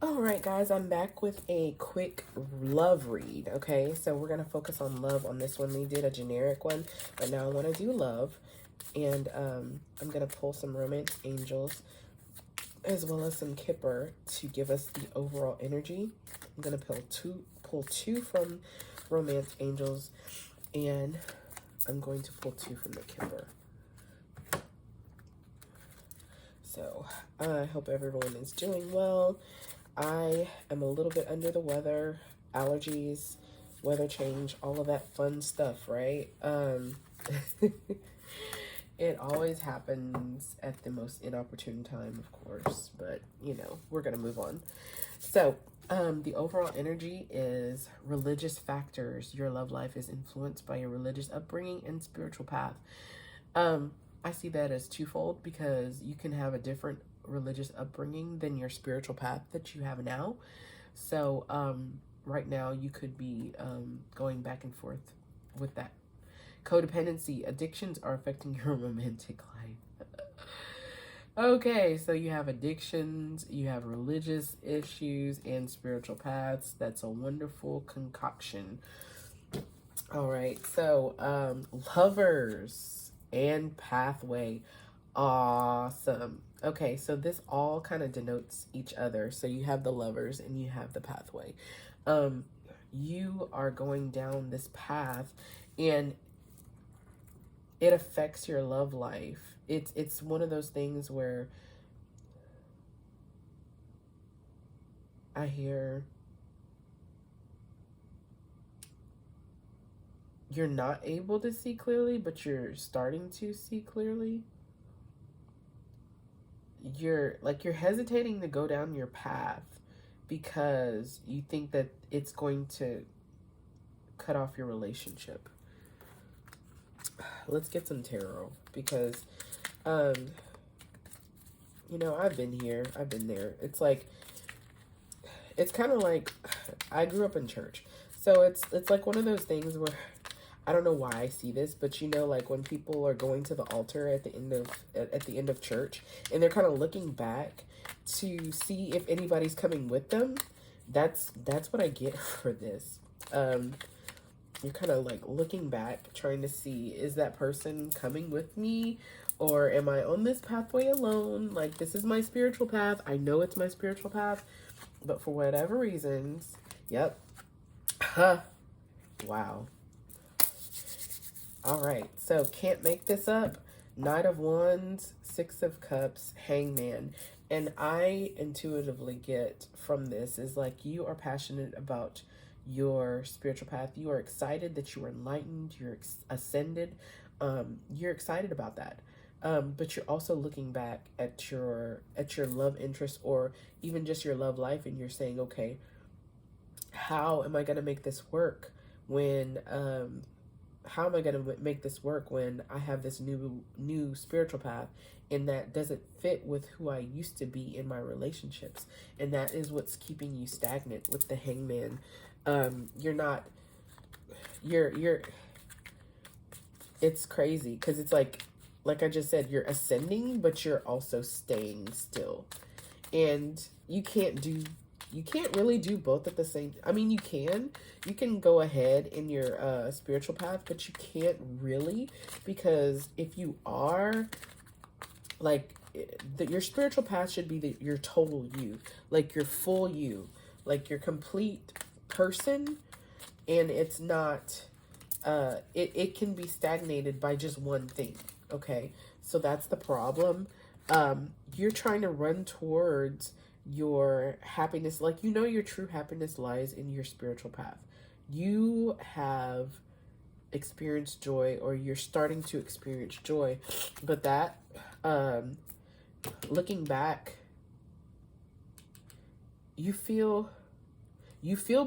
All right, guys, I'm back with a quick love read. Okay, so we're going to focus on love on this one. We did a generic one, but now I want to do love. And I'm going to pull some romance angels as well as some kipper to give us the overall energy. I'm going to pull two from romance angels, and I'm going to pull two from the kipper. So I hope everyone is doing well. I am a little bit under the weather, allergies, weather change, all of that fun stuff, right? It always happens at the most inopportune time, of course, but you know, we're going to move on. So, the overall energy is religious factors. Your love life is influenced by your religious upbringing and spiritual path. I see that as twofold because you can have a different religious upbringing than your spiritual path that you have now. So right now you could be going back and forth with that. Codependency, addictions are affecting your romantic life. Okay, so you have addictions, you have religious issues, and spiritual paths. That's a wonderful concoction. All right, so lovers and pathway. Awesome. Okay, so this all kind of denotes each other. So you have the lovers and you have the pathway. You are going down this path and it affects your love life. It's one of those things where I hear you're not able to see clearly, but you're starting to see clearly. You're hesitating to go down your path because you think that it's going to cut off your relationship. Let's get some tarot because you know, I've been here, I've been there. It's kind of like I grew up in church. So it's like one of those things where I don't know why I see this, but you know, like when people are going to the altar at the end of church and they're kind of looking back to see if anybody's coming with them. That's what I get for this. You're kind of like looking back, trying to see, is that person coming with me? Or am I on this pathway alone? Like, this is my spiritual path. I know it's my spiritual path, but for whatever reasons, yep. Huh. Wow. All right, so can't make this up. Knight of Wands, Six of Cups, Hangman. And I intuitively get from this is like you are passionate about your spiritual path. You are excited that you are enlightened, you're ascended. You're excited about that. But you're also looking back at your love interest or even just your love life, and you're saying, okay, how am I going to make this work when how am I going to make this work when I have this new spiritual path and that doesn't fit with who I used to be in my relationships? And that is what's keeping you stagnant with the Hangman. It's crazy because it's like I just said, you're ascending, but you're also staying still. And you can't really do both at the same. I mean, you can go ahead in your spiritual path, but you can't really, because if you are like your spiritual path should be your total you, like your full you, like your complete person, and it's not. It can be stagnated by just one thing. Okay, so that's the problem. You're trying to run towards your happiness, like you know your true happiness lies in your spiritual path. You have experienced joy, or you're starting to experience joy, but that looking back, you feel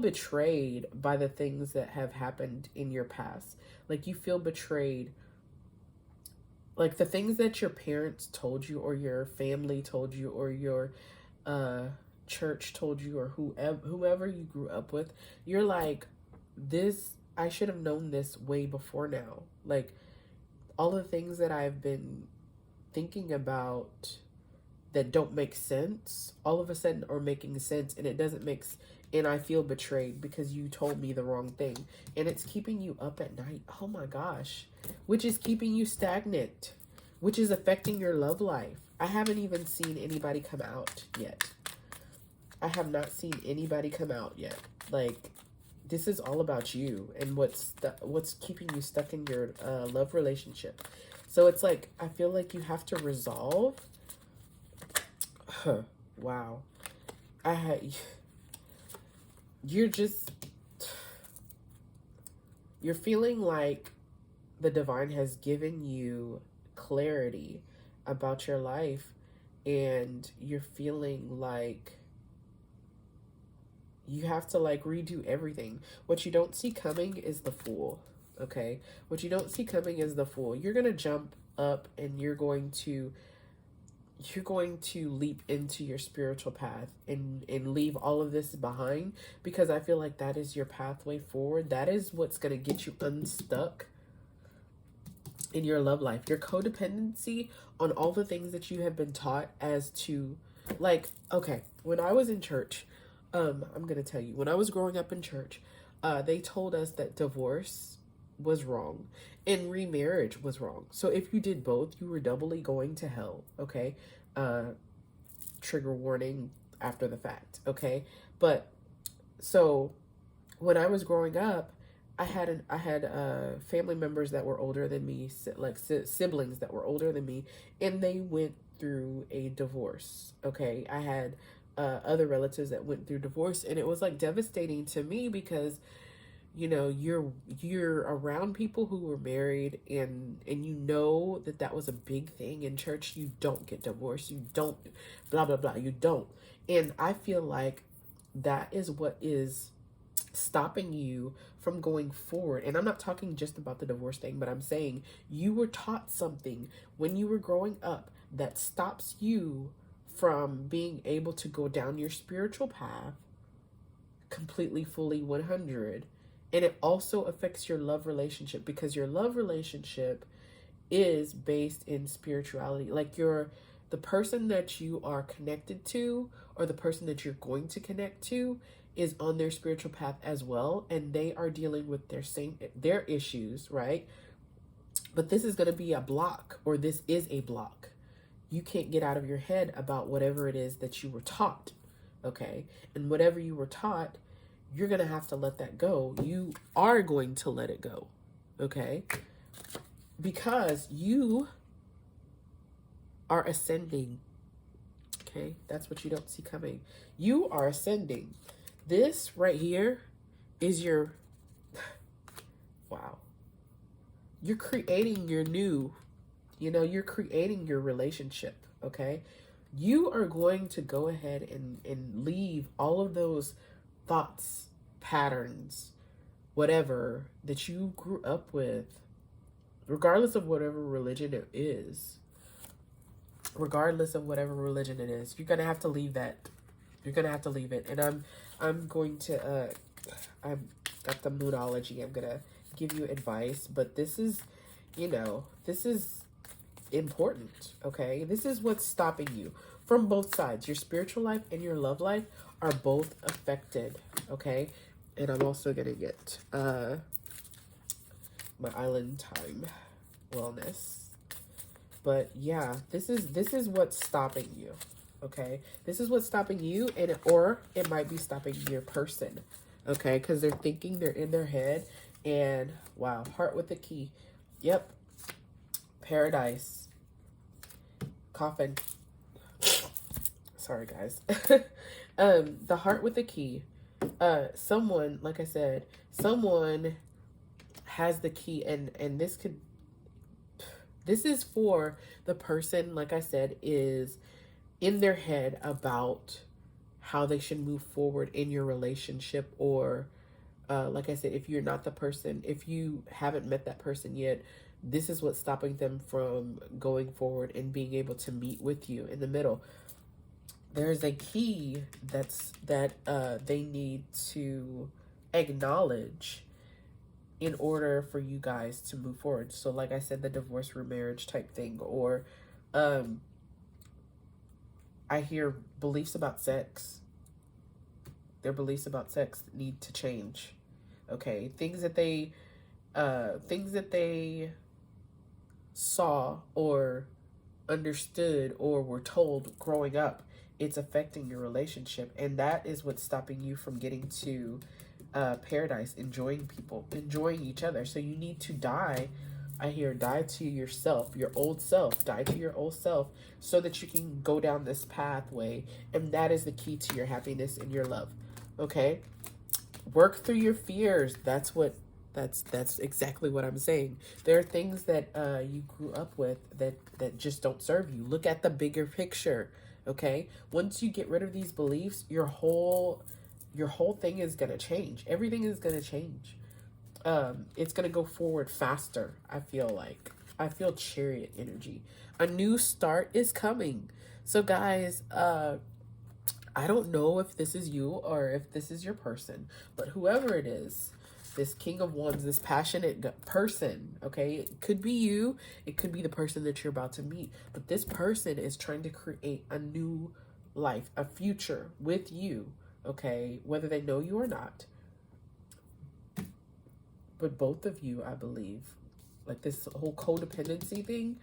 betrayed by the things that have happened in your past. Like you feel betrayed, like the things that your parents told you or your family told you or your church told you or whoever you grew up with. You're like, this, I should have known this way before now. Like all the things that I've been thinking about that don't make sense all of a sudden are making sense, and it doesn't make and I feel betrayed because you told me the wrong thing, and it's keeping you up at night. Oh my gosh. Which is keeping you stagnant, which is affecting your love life. I haven't even seen anybody come out yet. I have not seen anybody come out yet. Like, this is all about you and what's keeping you stuck in your love relationship. So it's like, I feel like you have to resolve. Wow. You're feeling like the divine has given you clarity about your life, and you're feeling like you have to like redo everything. What you don't see coming is the Fool. Okay, what you don't see coming is the Fool. You're gonna jump up and you're going to leap into your spiritual path and leave all of this behind, because I feel like that is your pathway forward. That is what's going to get you unstuck in your love life. Your codependency on all the things that you have been taught as to, like, okay, when I was in church, I'm going to tell you, when I was growing up in church, they told us that divorce was wrong and remarriage was wrong. So if you did both, you were doubly going to hell. Okay. Trigger warning after the fact. Okay. But so when I was growing up, I had family members that were older than me, like siblings that were older than me, and they went through a divorce. Okay. I had other relatives that went through divorce, and it was like devastating to me because, you know, you're around people who were married, and you know that was a big thing in church. You don't get divorced. You don't blah, blah, blah. You don't. And I feel like that is what is stopping you from going forward. And I'm not talking just about the divorce thing, but I'm saying you were taught something when you were growing up that stops you from being able to go down your spiritual path completely, fully, 100. And it also affects your love relationship, because your love relationship is based in spirituality. Like, the person that you are connected to, or the person that you're going to connect to, is on their spiritual path as well, and they are dealing with their issues, right? But this is going to be a block, or this is a block. You can't get out of your head about whatever it is that you were taught, okay? And whatever you were taught, you're going to have to let that go. You are going to let it go, okay? Because you are ascending, okay? That's what you don't see coming. You are ascending. This right here is your, wow. You're creating your new, you're creating your relationship, okay? You are going to go ahead and leave all of those thoughts, patterns, whatever that you grew up with, regardless of whatever religion it is, you're going to have to leave that. You're going to have to leave it. And I'm going to, I've got the moodology. I'm going to give you advice, but this is, this is important, okay? This is what's stopping you from both sides. Your spiritual life and your love life are both affected, okay? And I'm also gonna get my island time wellness. But yeah, this is what's stopping you, okay? This is what's stopping you, or it might be stopping your person, okay? Because they're thinking, they're in their head, and wow, heart with the key. Yep. Paradise. Coffin. Sorry, guys. The heart with the key. Someone, like I said, someone has the key, and this is for the person, like I said, is in their head about how they should move forward in your relationship, or like I said, if you're not the person, if you haven't met that person yet, this is what's stopping them from going forward and being able to meet with you in the middle. There's a key that they need to acknowledge in order for you guys to move forward. So like I said, the divorce, remarriage type thing, or I hear beliefs about sex. Their beliefs about sex need to change. Okay, things that they saw or understood or were told growing up, it's affecting your relationship, and that is what's stopping you from getting to paradise, enjoying people, enjoying each other. So you need to die. I hear die to yourself, your old self, die to your old self, so that you can go down this pathway, and that is the key to your happiness and your love. Okay, work through your fears. That's exactly what I'm saying. There are things that you grew up with that just don't serve you. Look at the bigger picture. Okay, once you get rid of these beliefs, your whole thing is gonna change. Everything is gonna change. It's gonna go forward faster. I feel chariot energy. A new start is coming. So guys, I don't know if this is you or if this is your person, but whoever it is, this King of Wands, this passionate person, okay? It could be you. It could be the person that you're about to meet. But this person is trying to create a new life, a future with you, okay? Whether they know you or not. But both of you, I believe, like this whole codependency thing,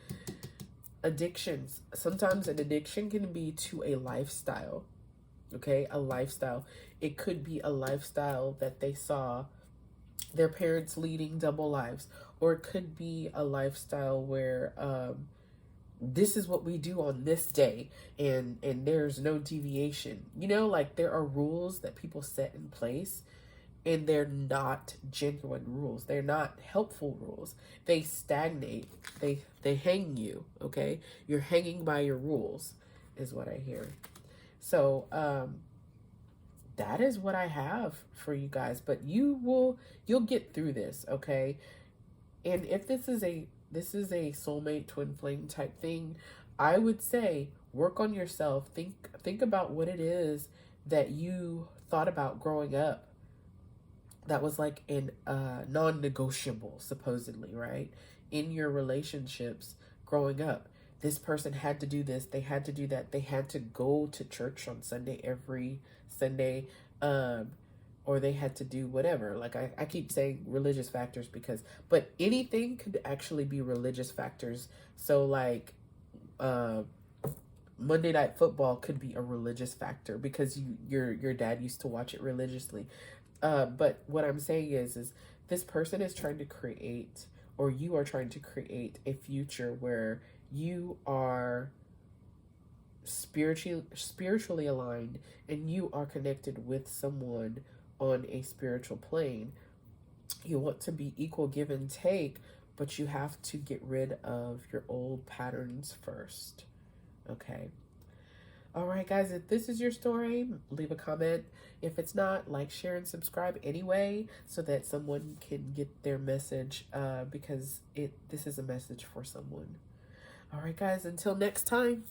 addictions. Sometimes an addiction can be to a lifestyle, okay? A lifestyle. It could be a lifestyle that they saw their parents leading double lives, or it could be a lifestyle where this is what we do on this day, and there's no deviation. You know, like there are rules that people set in place, and they're not genuine rules. They're not helpful rules. They stagnate. They hang you. Okay, you're hanging by your rules, is what I hear. So that is what I have for you guys, but you'll get through this, okay? And if this is a soulmate twin flame type thing, I would say work on yourself. Think about what it is that you thought about growing up that was like an non-negotiable, supposedly, right? In your relationships growing up. This person had to do this, they had to do that, they had to go to church on Sunday every Sunday, or they had to do whatever. Like I keep saying religious factors but anything could actually be religious factors. So like Monday Night Football could be a religious factor because your dad used to watch it religiously. But what I'm saying is this person is trying to create, or you are trying to create, a future where you are spiritually aligned and you are connected with someone on a spiritual plane. You want to be equal give and take, but you have to get rid of your old patterns first. Okay. All right, guys, if this is your story, leave a comment. If it's not, like, share, and subscribe anyway so that someone can get their message, because this is a message for someone. All right, guys, until next time.